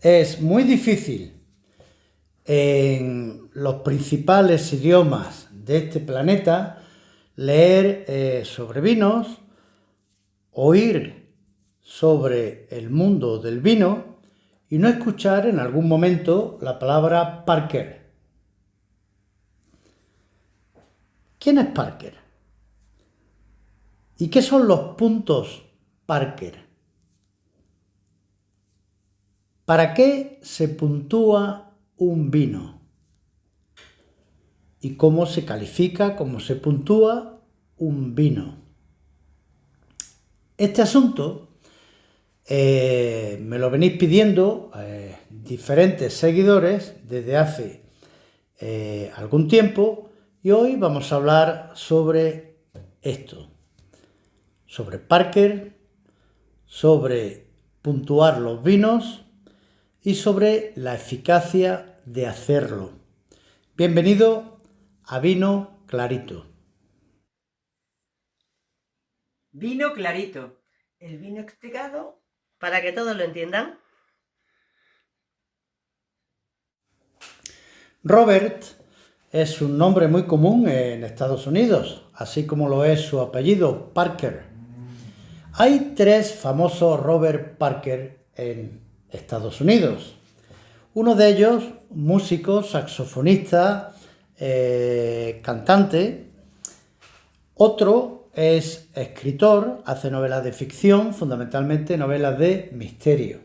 Es muy difícil en los principales idiomas de este planeta leer sobre vinos, oír sobre el mundo del vino y no escuchar en algún momento la palabra Parker. ¿Quién es Parker? ¿Y qué son los puntos Parker? ¿Para qué se puntúa un vino? ¿Y cómo se califica, cómo se puntúa un vino? Este asunto me lo venís pidiendo diferentes seguidores desde hace algún tiempo y hoy vamos a hablar sobre esto, sobre Parker, sobre puntuar los vinos y sobre la eficacia de hacerlo. Bienvenido a Vino Clarito. Vino clarito, el vino explicado para que todos lo entiendan. Robert es un nombre muy común en Estados Unidos, así como lo es su apellido, Parker. Hay tres famosos Robert Parker en Estados Unidos. Uno de ellos, músico, saxofonista, cantante. Otro es escritor, hace novelas de ficción, fundamentalmente novelas de misterio.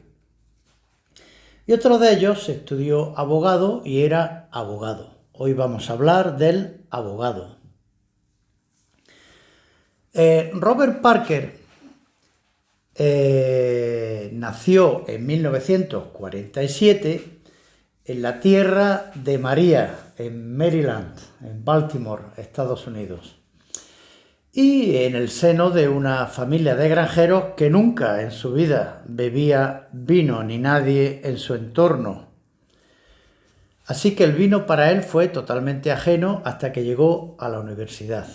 Y otro de ellos estudió abogado y era abogado. Hoy vamos a hablar del abogado. Robert Parker nació en 1947 en la tierra de María, en Maryland, en Baltimore, Estados Unidos. Y en el seno de una familia de granjeros que nunca en su vida bebía vino ni nadie en su entorno. Así que el vino para él fue totalmente ajeno hasta que llegó a la universidad.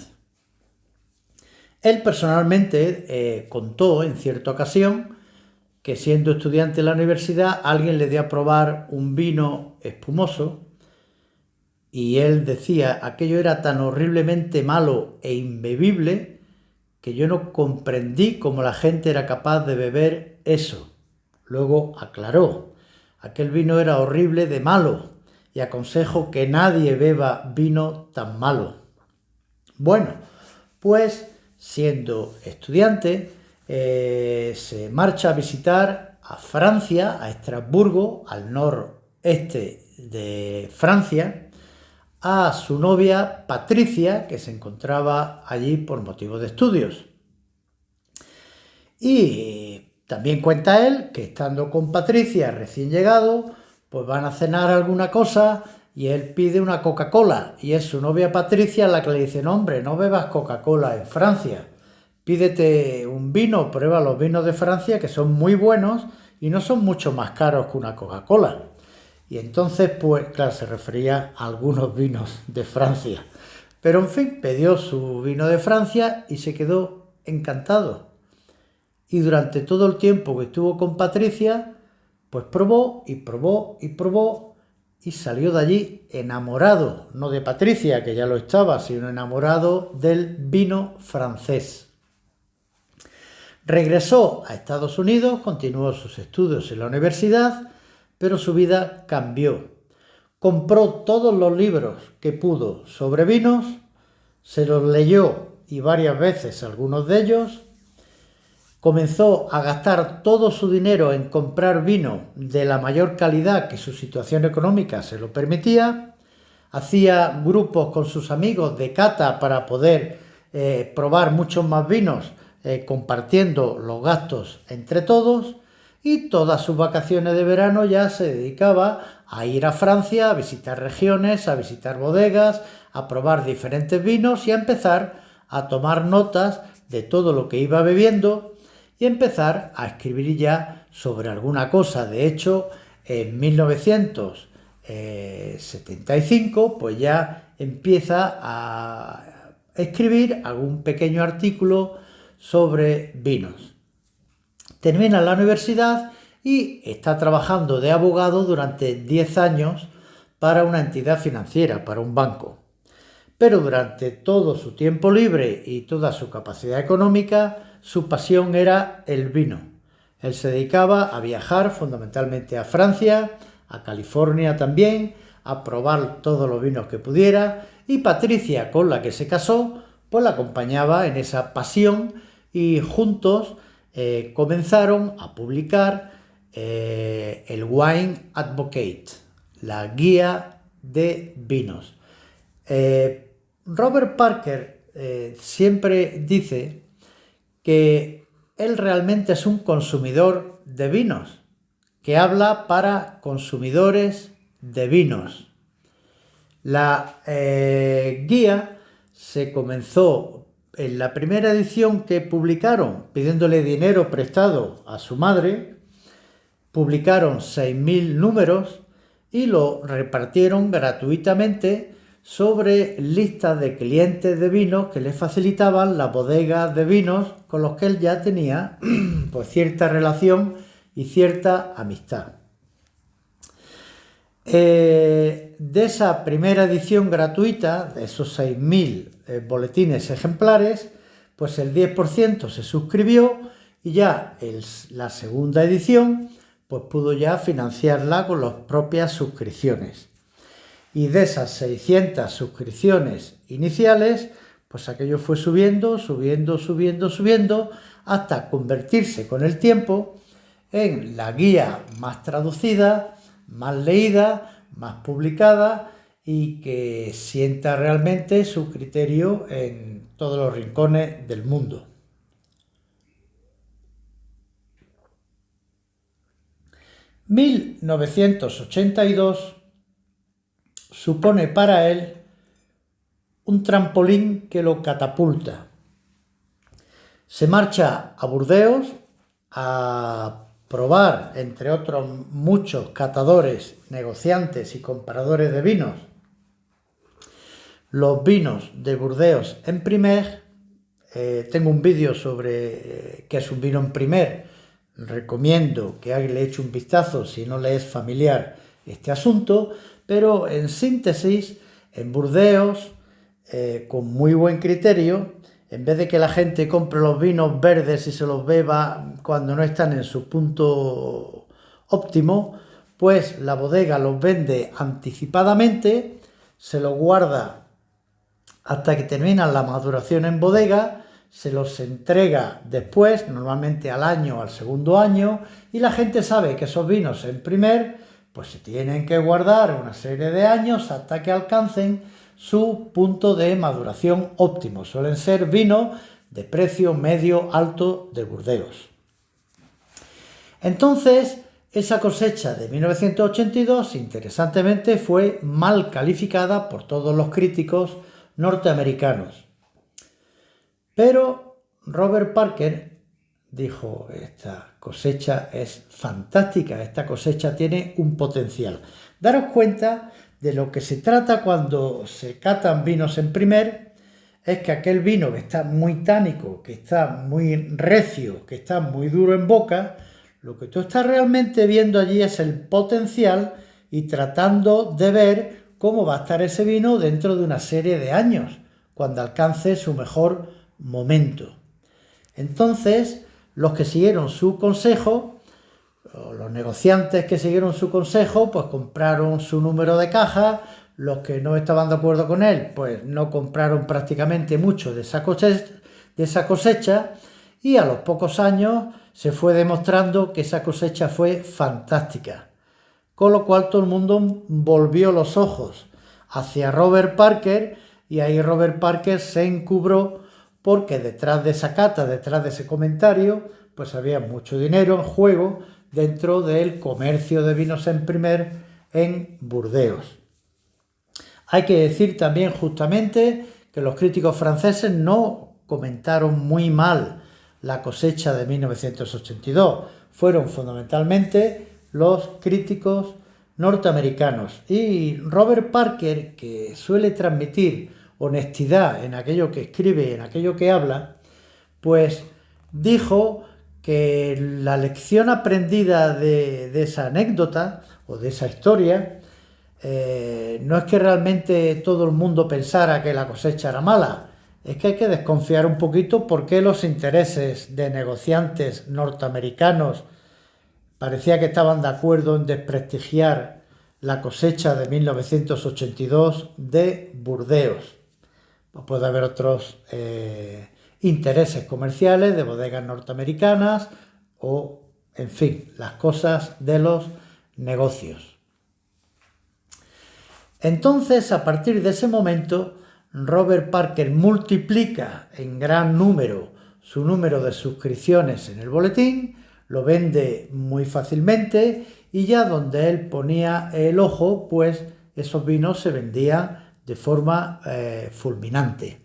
Él personalmente contó en cierta ocasión que siendo estudiante en la universidad alguien le dio a probar un vino espumoso y él decía, aquello era tan horriblemente malo e imbebible que yo no comprendí cómo la gente era capaz de beber eso. Luego aclaró, aquel vino era horrible de malo y aconsejo que nadie beba vino tan malo. Bueno, pues siendo estudiante, se marcha a visitar a Francia, a Estrasburgo, al noreste de Francia, a su novia Patricia, que se encontraba allí por motivo de estudios. Y también cuenta él que estando con Patricia recién llegado, pues van a cenar alguna cosa y él pide una Coca-Cola y es su novia Patricia la que le dice, no hombre, no bebas Coca-Cola en Francia, pídete un vino, prueba los vinos de Francia que son muy buenos y no son mucho más caros que una Coca-Cola. Y entonces, pues claro, se refería a algunos vinos de Francia. Pero en fin, pidió su vino de Francia y se quedó encantado. Y durante todo el tiempo que estuvo con Patricia, pues probó y probó y probó y salió de allí enamorado, no de Patricia, que ya lo estaba, sino enamorado del vino francés. Regresó a Estados Unidos, continuó sus estudios en la universidad, pero su vida cambió. Compró todos los libros que pudo sobre vinos, se los leyó y varias veces algunos de ellos, comenzó a gastar todo su dinero en comprar vino de la mayor calidad que su situación económica se lo permitía, hacía grupos con sus amigos de cata para poder probar muchos más vinos, compartiendo los gastos entre todos, y todas sus vacaciones de verano ya se dedicaba a ir a Francia, a visitar regiones, a visitar bodegas, a probar diferentes vinos y a empezar a tomar notas de todo lo que iba bebiendo y empezar a escribir ya sobre alguna cosa. De hecho, en 1975, pues ya empieza a escribir algún pequeño artículo sobre vinos. Termina la universidad y está trabajando de abogado durante 10 años para una entidad financiera, para un banco. Pero durante todo su tiempo libre y toda su capacidad económica, su pasión era el vino. Él se dedicaba a viajar fundamentalmente a Francia, a California también, a probar todos los vinos que pudiera, y Patricia, con la que se casó, pues la acompañaba en esa pasión y juntos comenzaron a publicar el Wine Advocate, la guía de vinos. Robert Parker siempre dice que él realmente es un consumidor de vinos, que habla para consumidores de vinos. La guía se comenzó en la primera edición que publicaron, pidiéndole dinero prestado a su madre. Publicaron 6.000 números y lo repartieron gratuitamente sobre listas de clientes de vinos que le facilitaban las bodegas de vinos con los que él ya tenía pues cierta relación y cierta amistad. De esa primera edición gratuita, de esos 6.000 boletines ejemplares, pues el 10% se suscribió y ya la segunda edición pues pudo ya financiarla con las propias suscripciones. Y de esas 600 suscripciones iniciales, pues aquello fue subiendo, hasta convertirse con el tiempo en la guía más traducida, más leída, más publicada y que sienta realmente su criterio en todos los rincones del mundo. En 1982 supone para él un trampolín que lo catapulta. Se marcha a Burdeos a probar, entre otros muchos catadores, negociantes y comparadores de vinos, los vinos de Burdeos en Primeur. Tengo un vídeo sobre qué es un vino en Primeur. Recomiendo que le eche un vistazo si no le es familiar este asunto, pero en síntesis, en Burdeos, con muy buen criterio, en vez de que la gente compre los vinos verdes y se los beba cuando no están en su punto óptimo, pues la bodega los vende anticipadamente, se los guarda hasta que terminan la maduración en bodega, se los entrega después, normalmente al año o al segundo año, y la gente sabe que esos vinos en Primeur pues se tienen que guardar una serie de años hasta que alcancen su punto de maduración óptimo. Suelen ser vinos de precio medio alto de Burdeos. Entonces, esa cosecha de 1982, interesantemente, fue mal calificada por todos los críticos norteamericanos. Pero Robert Parker dijo, esta cosecha es fantástica, esta cosecha tiene un potencial. Daros cuenta de lo que se trata cuando se catan vinos en Primeur, es que aquel vino que está muy tánico, que está muy recio, que está muy duro en boca, lo que tú estás realmente viendo allí es el potencial y tratando de ver cómo va a estar ese vino dentro de una serie de años, cuando alcance su mejor momento. Entonces, los que siguieron su consejo, o los negociantes que siguieron su consejo, pues compraron su número de caja. Los que no estaban de acuerdo con él, pues no compraron prácticamente mucho de esa cosecha, y a los pocos años se fue demostrando que esa cosecha fue fantástica. Con lo cual todo el mundo volvió los ojos hacia Robert Parker, y ahí Robert Parker se encubró porque detrás de esa cata, detrás de ese comentario, pues había mucho dinero en juego, dentro del comercio de vinos en primer en Burdeos. Hay que decir también justamente que los críticos franceses no comentaron muy mal la cosecha de 1982, fueron fundamentalmente los críticos norteamericanos. Y Robert Parker, que suele transmitir honestidad en aquello que escribe, en aquello que habla, pues dijo que la lección aprendida de esa anécdota o de esa historia no es que realmente todo el mundo pensara que la cosecha era mala, es que hay que desconfiar un poquito porque los intereses de negociantes norteamericanos parecía que estaban de acuerdo en desprestigiar la cosecha de 1982 de Burdeos. Puede haber otros intereses comerciales de bodegas norteamericanas o, en fin, las cosas de los negocios. Entonces, a partir de ese momento, Robert Parker multiplica en gran número su número de suscripciones en el boletín, lo vende muy fácilmente y ya donde él ponía el ojo, pues esos vinos se vendían de forma fulminante.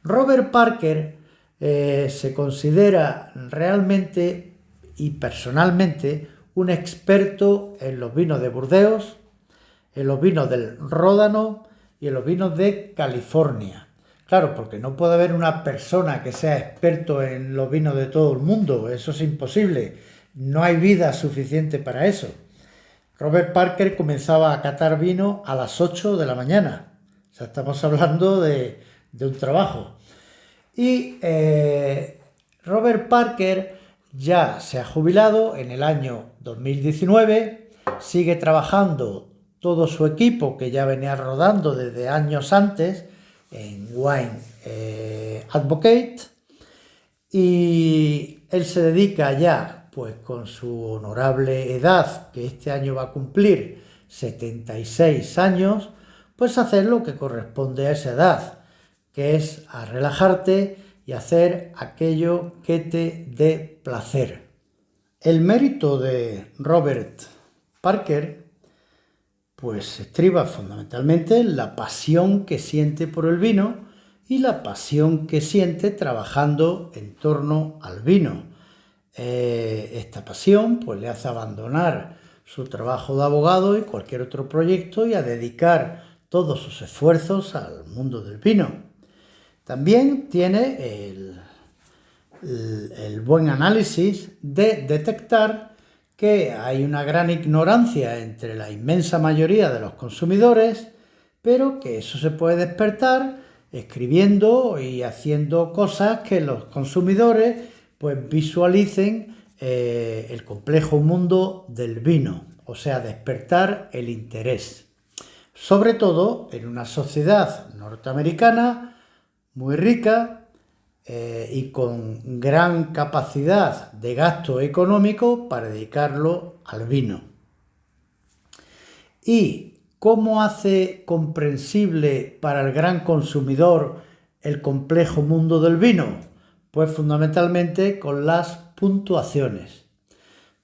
Robert Parker se considera realmente y personalmente un experto en los vinos de Burdeos, en los vinos del Ródano y en los vinos de California. Claro, porque no puede haber una persona que sea experto en los vinos de todo el mundo, eso es imposible, no hay vida suficiente para eso. Robert Parker comenzaba a catar vino a las 8 de la mañana, o sea, estamos hablando de un trabajo. Y Robert Parker ya se ha jubilado en el año 2019, sigue trabajando todo su equipo que ya venía rodando desde años antes en Wine Advocate, y él se dedica ya, pues con su honorable edad, que este año va a cumplir 76 años, pues a hacer lo que corresponde a esa edad, que es a relajarte y hacer aquello que te dé placer. El mérito de Robert Parker pues se estriba fundamentalmente en la pasión que siente por el vino y la pasión que siente trabajando en torno al vino. Esta pasión pues le hace abandonar su trabajo de abogado y cualquier otro proyecto y a dedicar todos sus esfuerzos al mundo del vino. También tiene el buen análisis de detectar que hay una gran ignorancia entre la inmensa mayoría de los consumidores, pero que eso se puede despertar escribiendo y haciendo cosas que los consumidores pues visualicen el complejo mundo del vino, o sea, despertar el interés. Sobre todo en una sociedad norteamericana muy rica y con gran capacidad de gasto económico para dedicarlo al vino. ¿Y cómo hace comprensible para el gran consumidor el complejo mundo del vino? Pues fundamentalmente con las puntuaciones.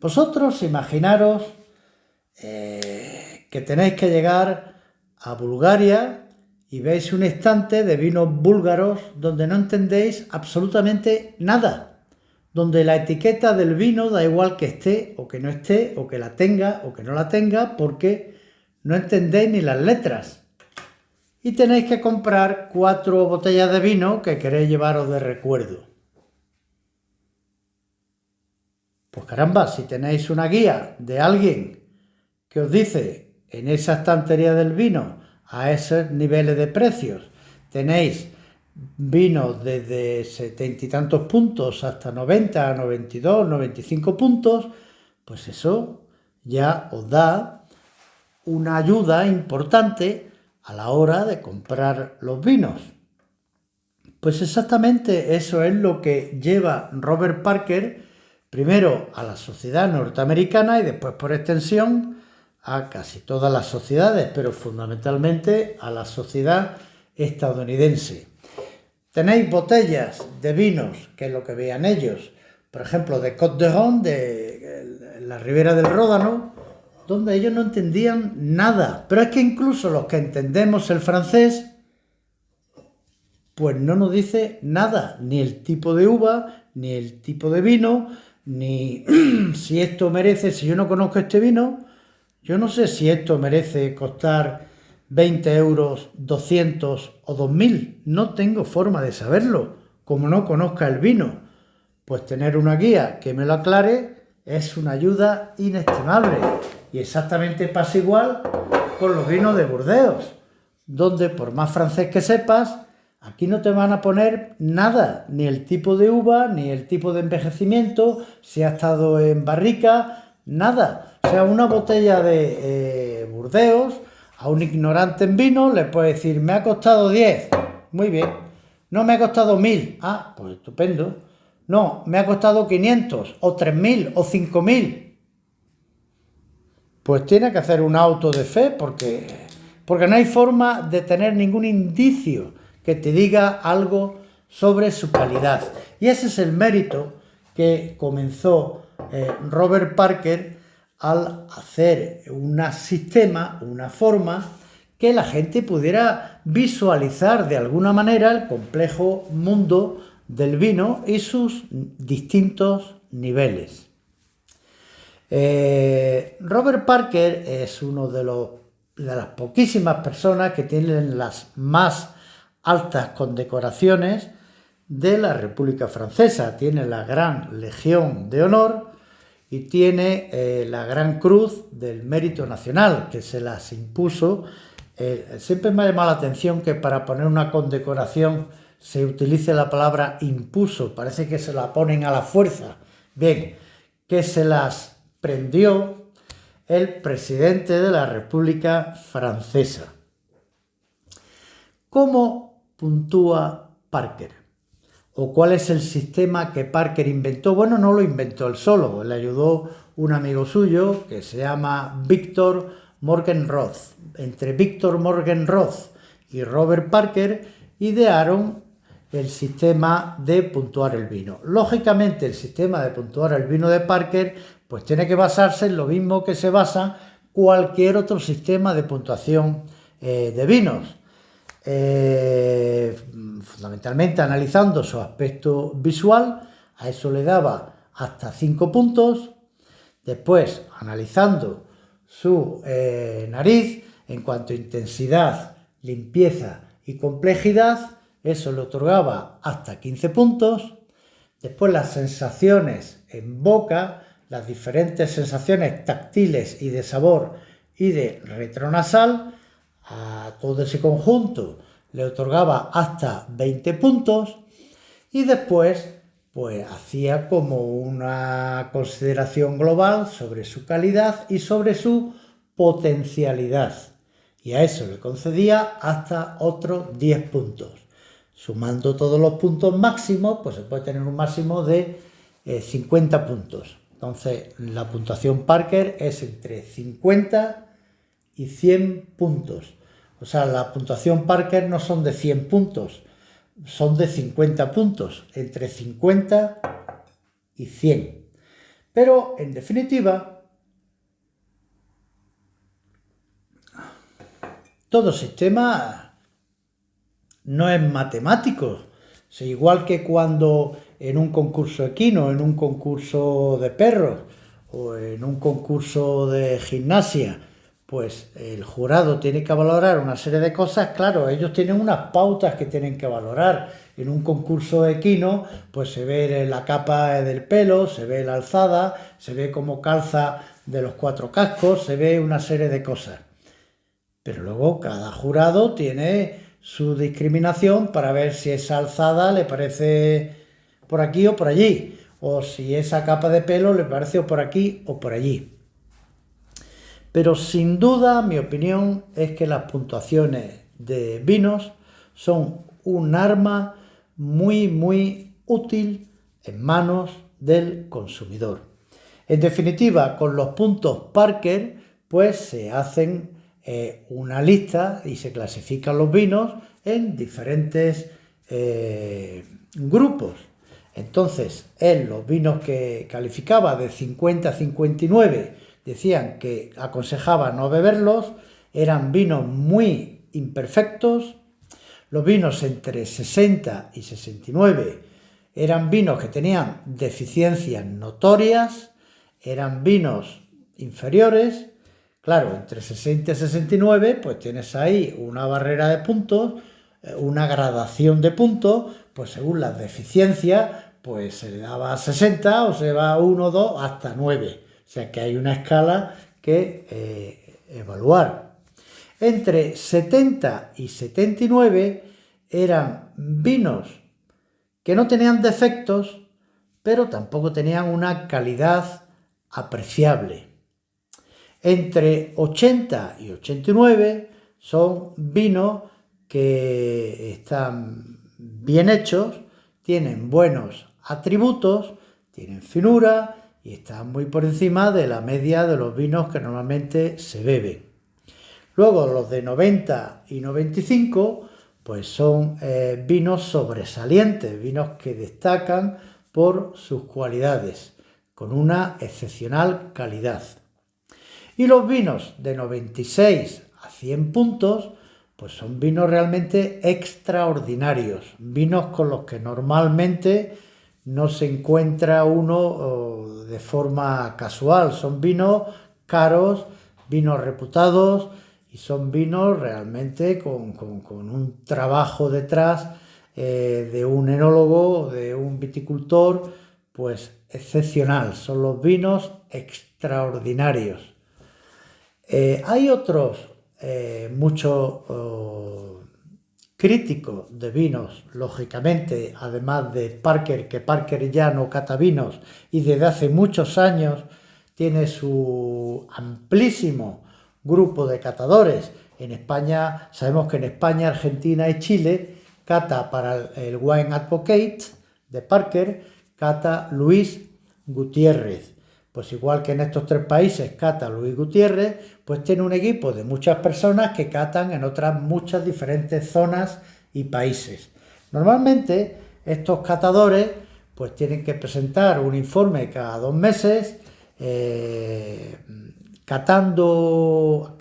Vosotros imaginaros que tenéis que llegar a Bulgaria y veis un estante de vinos búlgaros donde no entendéis absolutamente nada, donde la etiqueta del vino da igual que esté o que no esté, o que la tenga o que no la tenga, porque no entendéis ni las letras. Y tenéis que comprar 4 botellas de vino que queréis llevaros de recuerdo. Pues caramba, si tenéis una guía de alguien que os dice en esa estantería del vino a esos niveles de precios, tenéis vinos desde 70 y tantos puntos hasta 90, 92, 95 puntos, pues eso ya os da una ayuda importante a la hora de comprar los vinos. Pues exactamente eso es lo que lleva Robert Parker primero a la sociedad norteamericana y después por extensión a casi todas las sociedades, pero fundamentalmente a la sociedad estadounidense. Tenéis botellas de vinos, que es lo que vean ellos, por ejemplo, de Côte de Rhône, de la Ribera del Ródano, donde ellos no entendían nada. Pero es que incluso los que entendemos el francés, pues no nos dice nada, ni el tipo de uva, ni el tipo de vino, ni si esto merece, si yo no conozco este vino, yo no sé si esto merece costar 20 euros, 200 o 2000. No tengo forma de saberlo, como no conozca el vino. Pues tener una guía que me lo aclare es una ayuda inestimable. Y exactamente pasa igual con los vinos de Burdeos, donde por más francés que sepas, aquí no te van a poner nada, ni el tipo de uva, ni el tipo de envejecimiento, si ha estado en barrica, nada. O sea, una botella de Burdeos, a un ignorante en vino le puede decir, me ha costado 10, muy bien. No, me ha costado 1000, ah, pues estupendo. No, me ha costado 500, o 3000, o 5000. Pues tiene que hacer un auto de fe, porque no hay forma de tener ningún indicio que te diga algo sobre su calidad. Y ese es el mérito que comenzó Robert Parker al hacer un sistema, una forma que la gente pudiera visualizar de alguna manera el complejo mundo del vino y sus distintos niveles. Robert Parker es uno de las poquísimas personas que tienen las más altas condecoraciones de la República Francesa. Tiene la Gran Legión de Honor y tiene la Gran Cruz del Mérito Nacional, que se las impuso. Siempre me ha llamado la atención que para poner una condecoración se utilice la palabra impuso, parece que se la ponen a la fuerza. Bien, que se las prendió el presidente de la República Francesa. ¿Cómo puntúa Parker? ¿O cuál es el sistema que Parker inventó? Bueno, no lo inventó él solo, le ayudó un amigo suyo que se llama Victor Morgenroth. Entre Victor Morgenroth y Robert Parker idearon el sistema de puntuar el vino. Lógicamente, el sistema de puntuar el vino de Parker pues tiene que basarse en lo mismo que se basa cualquier otro sistema de puntuación de vinos. Fundamentalmente analizando su aspecto visual, a eso le daba hasta 5 puntos. Después, analizando su nariz en cuanto a intensidad, limpieza y complejidad, eso le otorgaba hasta 15 puntos. Después, las sensaciones en boca, las diferentes sensaciones táctiles y de sabor y de retronasal, a todo ese conjunto le otorgaba hasta 20 puntos. Y después pues hacía como una consideración global sobre su calidad y sobre su potencialidad, y a eso le concedía hasta otros 10 puntos. Sumando todos los puntos máximos, pues se puede tener un máximo de 50 puntos. Entonces la puntuación Parker es entre 50 y 100 puntos. O sea, la puntuación Parker no son de 100 puntos, son de 50 puntos, entre 50 y 100. Pero, en definitiva, todo sistema no es matemático. O sea, igual que cuando en un concurso equino, en un concurso de perros o en un concurso de gimnasia, pues el jurado tiene que valorar una serie de cosas. Claro, ellos tienen unas pautas que tienen que valorar. En un concurso equino, pues se ve la capa del pelo, se ve la alzada, se ve cómo calza de los 4 cascos, se ve una serie de cosas. Pero luego cada jurado tiene su discriminación para ver si esa alzada le parece por aquí o por allí, o si esa capa de pelo le parece o por aquí o por allí. Pero sin duda, mi opinión es que las puntuaciones de vinos son un arma muy, muy útil en manos del consumidor. En definitiva, con los puntos Parker, pues se hacen una lista y se clasifican los vinos en diferentes grupos. Entonces, él, los vinos que calificaba de 50 a 59, decían que aconsejaba no beberlos, eran vinos muy imperfectos. Los vinos entre 60 y 69 eran vinos que tenían deficiencias notorias, eran vinos inferiores. Claro, entre 60 y 69, pues tienes ahí una barrera de puntos, una gradación de puntos, pues según las deficiencias, pues se le daba 60 o se va 1, 2, hasta 9. O sea que hay una escala que evaluar. Entre 70 y 79 eran vinos que no tenían defectos, pero tampoco tenían una calidad apreciable. Entre 80 y 89 son vinos que están bien hechos, tienen buenos atributos, tienen finura y están muy por encima de la media de los vinos que normalmente se beben. Luego los de 90 y 95 pues son vinos sobresalientes, vinos que destacan por sus cualidades, con una excepcional calidad. Y los vinos de 96 a 100 puntos pues son vinos realmente extraordinarios, vinos con los que normalmente no se encuentra uno de forma casual, son vinos caros, vinos reputados y son vinos realmente con un trabajo detrás de un enólogo, de un viticultor, pues excepcional, son los vinos extraordinarios. Hay otros muchos críticos de vinos, lógicamente, además de Parker, que Parker ya no cata vinos y desde hace muchos años tiene su amplísimo grupo de catadores. En España, sabemos que en España, Argentina y Chile cata para el Wine Advocate de Parker, cata Luis Gutiérrez. Pues igual que en estos 3 países cata Luis Gutiérrez, pues tiene un equipo de muchas personas que catan en otras muchas diferentes zonas y países. Normalmente estos catadores pues tienen que presentar un informe cada 2 meses, catando,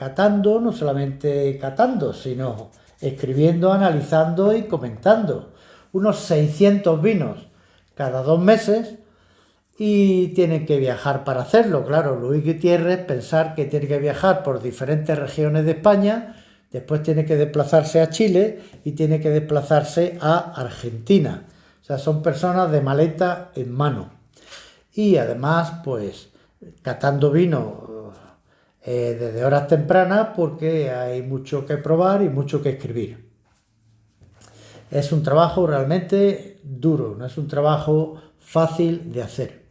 no solamente catando, sino escribiendo, analizando y comentando. Unos 600 vinos cada 2 meses. Y tienen que viajar para hacerlo. Claro, Luis Gutiérrez, pensar que tiene que viajar por diferentes regiones de España, después tiene que desplazarse a Chile y tiene que desplazarse a Argentina. O sea, son personas de maleta en mano. Y además, pues, catando vino desde horas tempranas porque hay mucho que probar y mucho que escribir. Es un trabajo realmente duro, no es un trabajo fácil de hacer.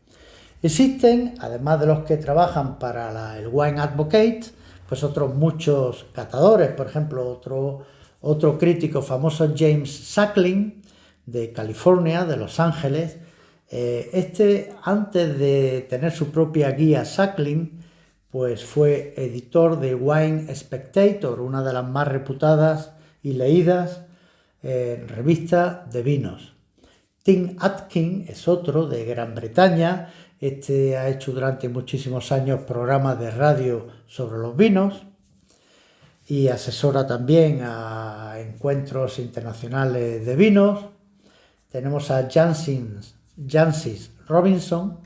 Existen, además de los que trabajan para el Wine Advocate, pues otros muchos catadores. Por ejemplo, otro crítico famoso, James Suckling, de California, de Los Ángeles. Antes de tener su propia guía Suckling, pues fue editor de Wine Spectator, una de las más reputadas y leídas revistas de vinos. Tim Atkin es otro, de Gran Bretaña. Ha hecho durante muchísimos años programas de radio sobre los vinos y asesora también a encuentros internacionales de vinos. Tenemos a Jancis Robinson,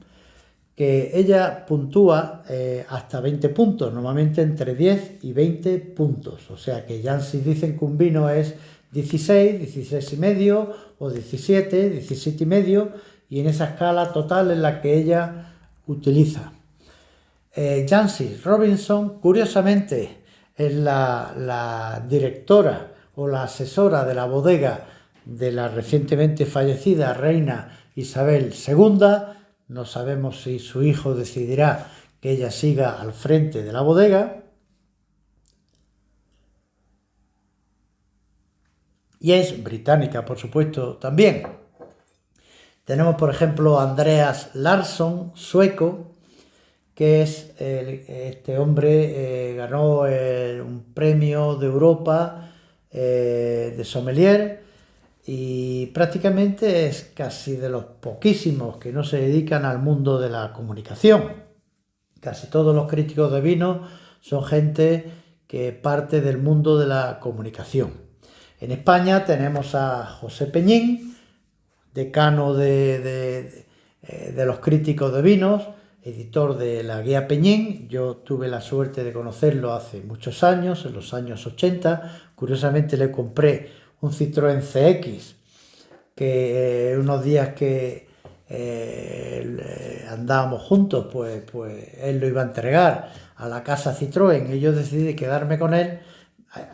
que ella puntúa hasta 20 puntos, normalmente entre 10 y 20 puntos. O sea que Jancis dicen que un vino es 16, 16 y medio o 17, 17 y medio, y en esa escala total es la que ella utiliza. Jancis Robinson, curiosamente, es la directora o la asesora de la bodega de la recientemente fallecida reina Isabel II. No sabemos si su hijo decidirá que ella siga al frente de la bodega. Y es británica, por supuesto, también. Tenemos, por ejemplo, a Andreas Larsson, sueco, que es este hombre ganó un premio de Europa de sommelier y prácticamente es casi de los poquísimos que no se dedican al mundo de la comunicación. Casi todos los críticos de vino son gente que parte del mundo de la comunicación. En España tenemos a José Peñín, decano de los críticos de vinos, editor de la Guía Peñín. Yo tuve la suerte de conocerlo hace muchos años, en los años 80. Curiosamente le compré un Citroën CX, que unos días que andábamos juntos, pues él lo iba a entregar a la casa Citroën y yo decidí quedarme con él.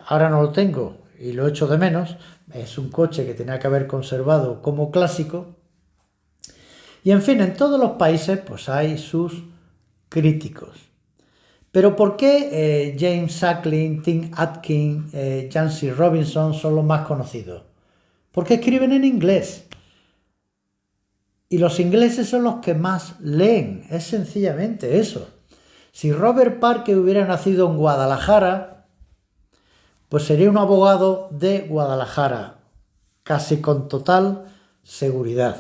Ahora no lo tengo y lo echo de menos. Es un coche que tenía que haber conservado como clásico. Y en fin, en todos los países pues hay sus críticos. Pero ¿por qué James Suckling, Tim Atkin, Jancy Robinson son los más conocidos? Porque escriben en inglés. Y los ingleses son los que más leen. Es sencillamente eso. Si Robert Parker hubiera nacido en Guadalajara, pues sería un abogado de Guadalajara, casi con total seguridad.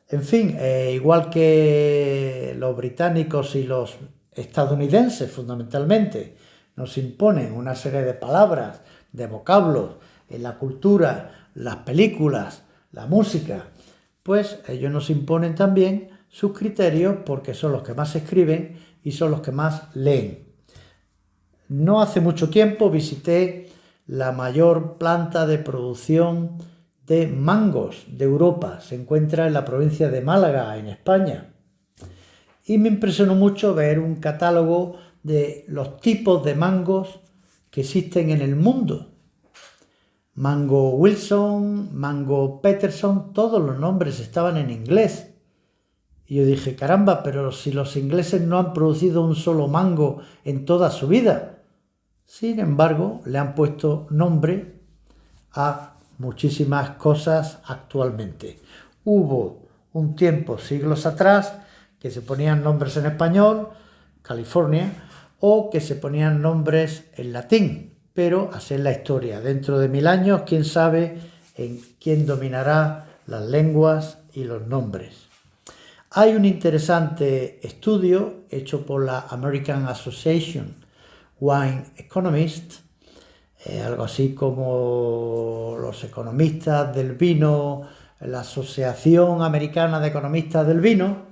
En fin, igual que los británicos y los estadounidenses fundamentalmente nos imponen una serie de palabras, de vocablos en la cultura, las películas, la música, pues ellos nos imponen también sus criterios porque son los que más escriben y son los que más leen. No hace mucho tiempo visité la mayor planta de producción de mangos de Europa. Se encuentra en la provincia de Málaga, en España. Y me impresionó mucho ver un catálogo de los tipos de mangos que existen en el mundo. Mango Wilson, Mango Peterson, todos los nombres estaban en inglés. Y yo dije, caramba, pero si los ingleses no han producido un solo mango en toda su vida. Sin embargo, le han puesto nombre a muchísimas cosas actualmente. Hubo un tiempo, siglos atrás, que se ponían nombres en español, California, o que se ponían nombres en latín, pero así es la historia. Dentro de 1000 años, quién sabe en quién dominará las lenguas y los nombres. Hay un interesante estudio hecho por la American Association Wine Economists, algo así como los economistas del vino, la Asociación Americana de Economistas del Vino,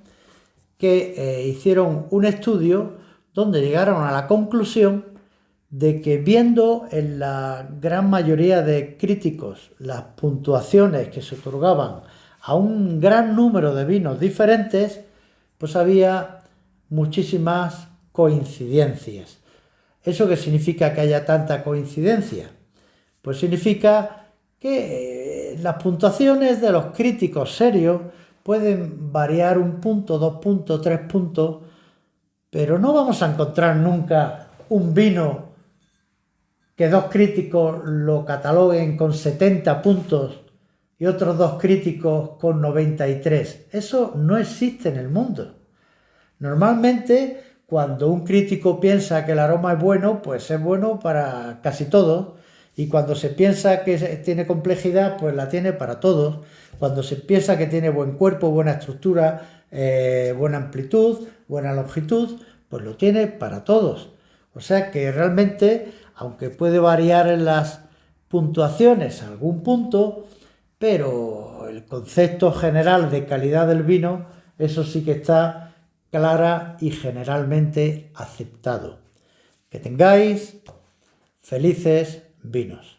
que hicieron un estudio donde llegaron a la conclusión de que viendo en la gran mayoría de críticos las puntuaciones que se otorgaban a un gran número de vinos diferentes, pues había muchísimas coincidencias. ¿Eso qué significa que haya tanta coincidencia? Pues significa que las puntuaciones de los críticos serios pueden variar 1 punto, 2 puntos, 3 puntos, pero no vamos a encontrar nunca un vino que 2 críticos lo cataloguen con 70 puntos y otros 2 críticos con 93. Eso no existe en el mundo. Normalmente, cuando un crítico piensa que el aroma es bueno, pues es bueno para casi todos. Y cuando se piensa que tiene complejidad, pues la tiene para todos. Cuando se piensa que tiene buen cuerpo, buena estructura, buena amplitud, buena longitud, pues lo tiene para todos. O sea que realmente, aunque puede variar en las puntuaciones algún punto, pero el concepto general de calidad del vino, eso sí que está clara y generalmente aceptado. Que tengáis felices vinos.